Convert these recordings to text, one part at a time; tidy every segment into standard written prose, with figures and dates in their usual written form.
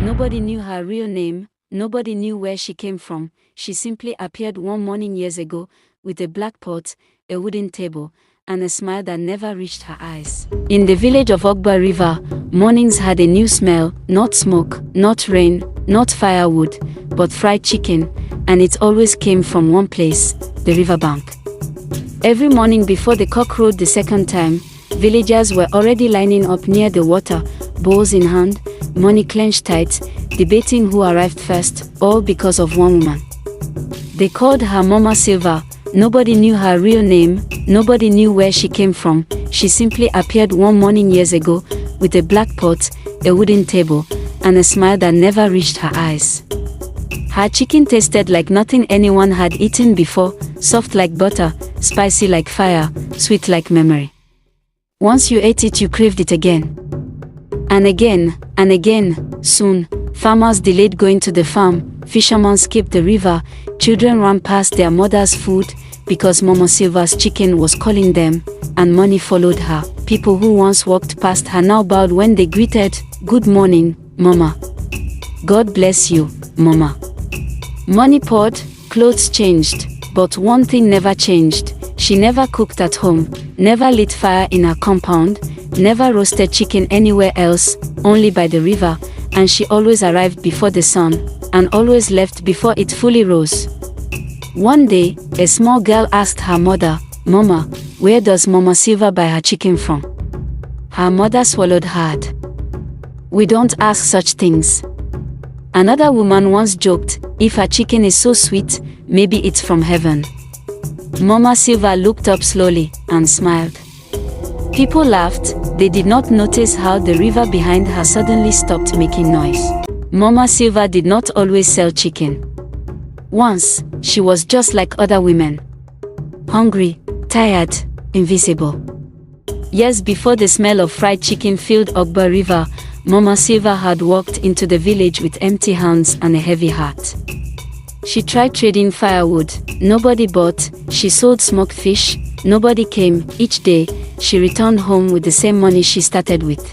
Nobody knew her real name, nobody knew where she came from. She simply appeared one morning years ago, with a black pot, a wooden table, and a smile that never reached her eyes. In the village of 𝐄𝐥'𝐬 River, mornings had a new smell, not smoke, not rain, not firewood, but fried chicken, and it always came from one place, the riverbank. Every morning before the cock crowed the second time, villagers were already lining up near the water, bowls in hand, money clenched tight, debating who arrived first, all because of one woman. They called her Mama Silva. Nobody knew her real name, nobody knew where she came from. She simply appeared one morning years ago, with a black pot, a wooden table, and a smile that never reached her eyes. Her chicken tasted like nothing anyone had eaten before, soft like butter, spicy like fire, sweet like memory. Once you ate it, you craved it again. And again, and again. Soon, farmers delayed going to the farm, fishermen skipped the river, children ran past their mother's food, because Mama Silva's chicken was calling them, and money followed her. People who once walked past her now bowed when they greeted, "Good morning, Mama. God bless you, Mama." Money poured, clothes changed, but one thing never changed. She never cooked at home, never lit fire in her compound, never roasted chicken anywhere else, only by the river, and she always arrived before the sun, and always left before it fully rose. One day, a small girl asked her mother, "Mama, where does Mama Silva buy her chicken from?" Her mother swallowed hard. "We don't ask such things." Another woman once joked, "If her chicken is so sweet, maybe it's from heaven." Mama Silva looked up slowly, and smiled. People laughed. They did not notice how the river behind her suddenly stopped making noise. Mama Silva did not always sell chicken. Once, she was just like other women. Hungry, tired, invisible. Years before the smell of fried chicken filled 𝐄𝐥'𝐬 River, Mama Silva had walked into the village with empty hands and a heavy heart. She tried trading firewood, nobody bought. She sold smoked fish, nobody came. Each day, she returned home with the same money she started with.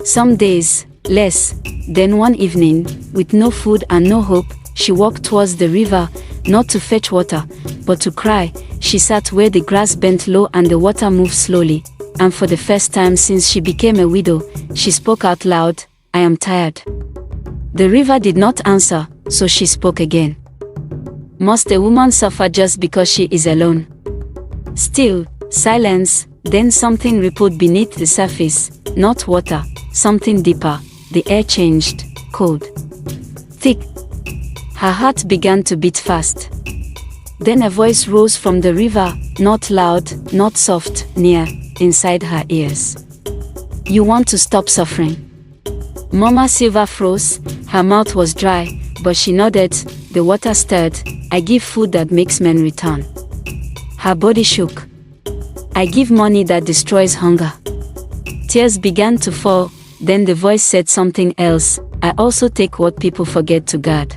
Some days, less. Then one evening, with no food and no hope, she walked towards the river, not to fetch water, but to cry. She sat where the grass bent low and the water moved slowly, and for the first time since she became a widow, she spoke out loud, "I am tired." The river did not answer, so she spoke again. Must a woman suffer just because she is alone? Still, silence. Then something rippled beneath the surface, not water, something deeper. The air changed, cold, thick. Her heart began to beat fast. Then a voice rose from the river, not loud, not soft, near, inside her ears. "You want to stop suffering?" Mama Silva froze. Her mouth was dry, but she nodded. The water stirred. "I give food that makes men return." Her body shook. "I give money that destroys hunger." Tears began to fall. Then the voice said something else. "I also take what people forget to guard."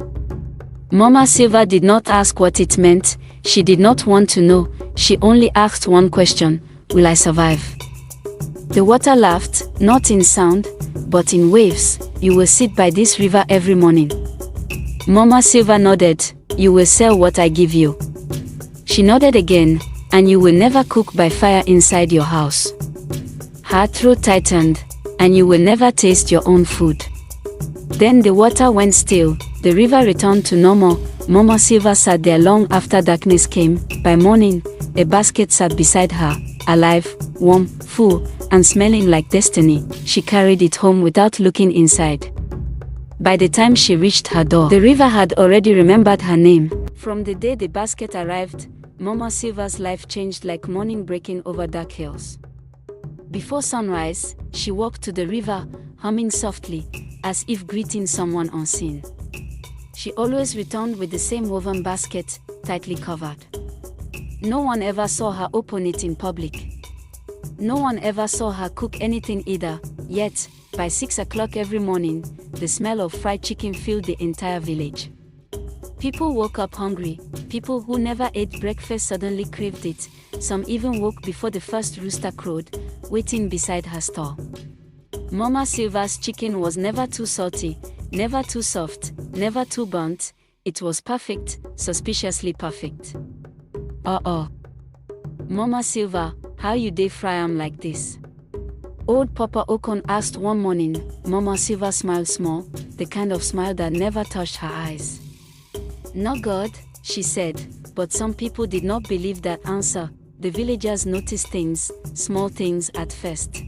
Mama Silva did not ask what it meant. She did not want to know. She only asked one question: "Will I survive?" The water laughed, not in sound, but in waves. "You will sit by this river every morning." Mama Silva nodded. "You will sell what I give you." She nodded again. "And you will never cook by fire inside your house." Her throat tightened. "And you will never taste your own food." Then the water went still. The river returned to normal. Mama Silva sat there long after darkness came. By morning, a basket sat beside her, alive, warm, full, and smelling like destiny. She carried it home without looking inside. By the time she reached her door, the river had already remembered her name. From the day the basket arrived, Mama Silva's life changed like morning breaking over dark hills. Before sunrise, she walked to the river, humming softly, as if greeting someone unseen. She always returned with the same woven basket, tightly covered. No one ever saw her open it in public. No one ever saw her cook anything either, yet, by 6 o'clock every morning, the smell of fried chicken filled the entire village. People woke up hungry. People who never ate breakfast suddenly craved it. Some even woke before the first rooster crowed, waiting beside her stall. Mama Silva's chicken was never too salty. Never too soft, never too burnt. It was perfect, suspiciously perfect. Mama Silva, how you dey fry am like this? Old Papa Okon asked one morning. Mama Silva smiled small, the kind of smile that never touched her eyes. Not God, she said, but some people did not believe that answer. The villagers noticed things, small things at first.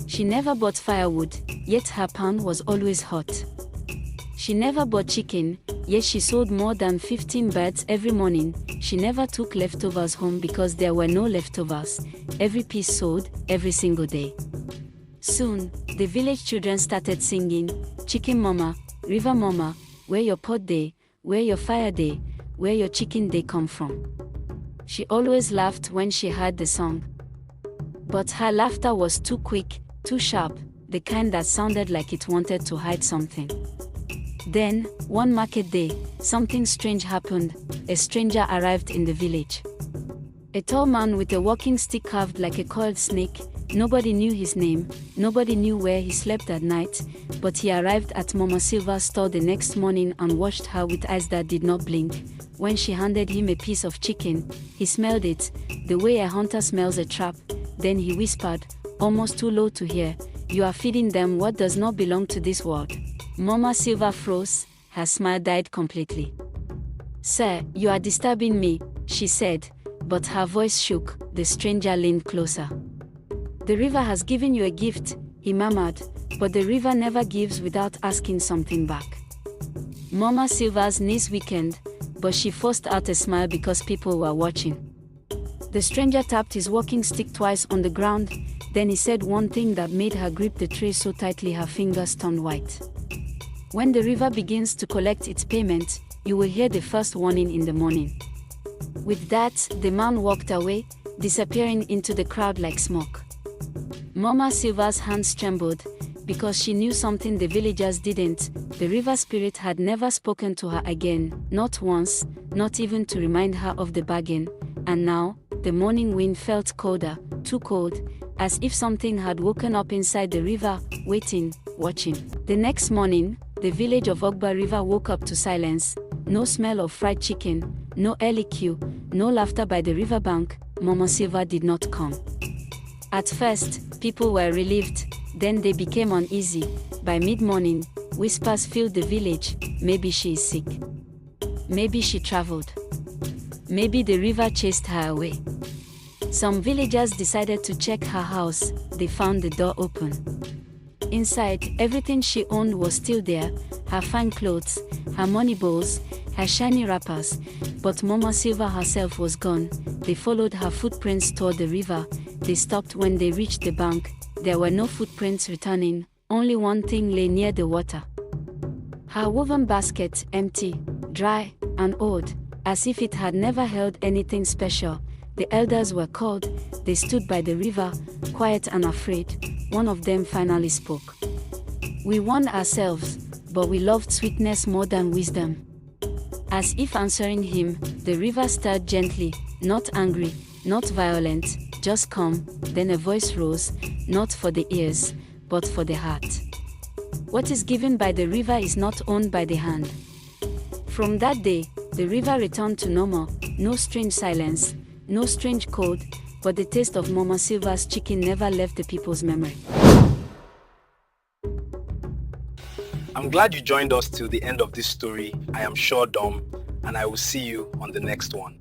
She never bought firewood, yet her pan was always hot. She never bought chicken, yet she sold more than 15 birds every morning. She never took leftovers home because there were no leftovers. Every piece sold, every single day. Soon, the village children started singing, "Chicken Mama, River Mama, where your pot day, where your fire day, where your chicken day come from." She always laughed when she heard the song. But her laughter was too quick, too sharp, the kind that sounded like it wanted to hide something. Then, one market day, something strange happened. A stranger arrived in the village. A tall man with a walking stick carved like a coiled snake. Nobody knew his name, nobody knew where he slept at night, but he arrived at Mama Silva's store the next morning and watched her with eyes that did not blink. When she handed him a piece of chicken, he smelled it, the way a hunter smells a trap. Then he whispered, almost too low to hear, "You are feeding them what does not belong to this world." Mama Silva froze, her smile died completely. "Sir, you are disturbing me," she said, but her voice shook. The stranger leaned closer. "The river has given you a gift," he murmured, "but the river never gives without asking something back." Mama Silva's knees weakened, but she forced out a smile because people were watching. The stranger tapped his walking stick twice on the ground, then he said one thing that made her grip the tray so tightly her fingers turned white. "When the river begins to collect its payment, you will hear the first warning in the morning." With that, the man walked away, disappearing into the crowd like smoke. Mama Silva's hands trembled, because she knew something the villagers didn't. The river spirit had never spoken to her again, not once, not even to remind her of the bargain. And now, the morning wind felt colder, too cold, as if something had woken up inside the river, waiting, watching. The next morning, the village of 𝐄𝐥'𝐬 River woke up to silence. No smell of fried chicken, no early queue, no laughter by the riverbank. Mama Silva did not come. At first, people were relieved, then they became uneasy. By mid-morning, whispers filled the village. Maybe she is sick. Maybe she traveled. Maybe the river chased her away. Some villagers decided to check her house. They found the door open. Inside, everything she owned was still there, her fine clothes, her money bowls, her shiny wrappers, but Mama Silva herself was gone. They followed her footprints toward the river. They stopped when they reached the bank. There were no footprints returning, only one thing lay near the water. Her woven basket, empty, dry, and old, as if it had never held anything special. The elders were called. They stood by the river, quiet and afraid. One of them finally spoke. "We warned ourselves, but we loved sweetness more than wisdom." As if answering him, the river stirred gently, not angry, not violent, just calm. Then a voice rose, not for the ears, but for the heart. What is given by the river is not owned by the hand. From that day, the river returned to normal. No strange silence, no strange cold, but the taste of Mama Silva's chicken never left the people's memory. I'm glad you joined us till the end of this story. I am sure Dom, and I will see you on the next one.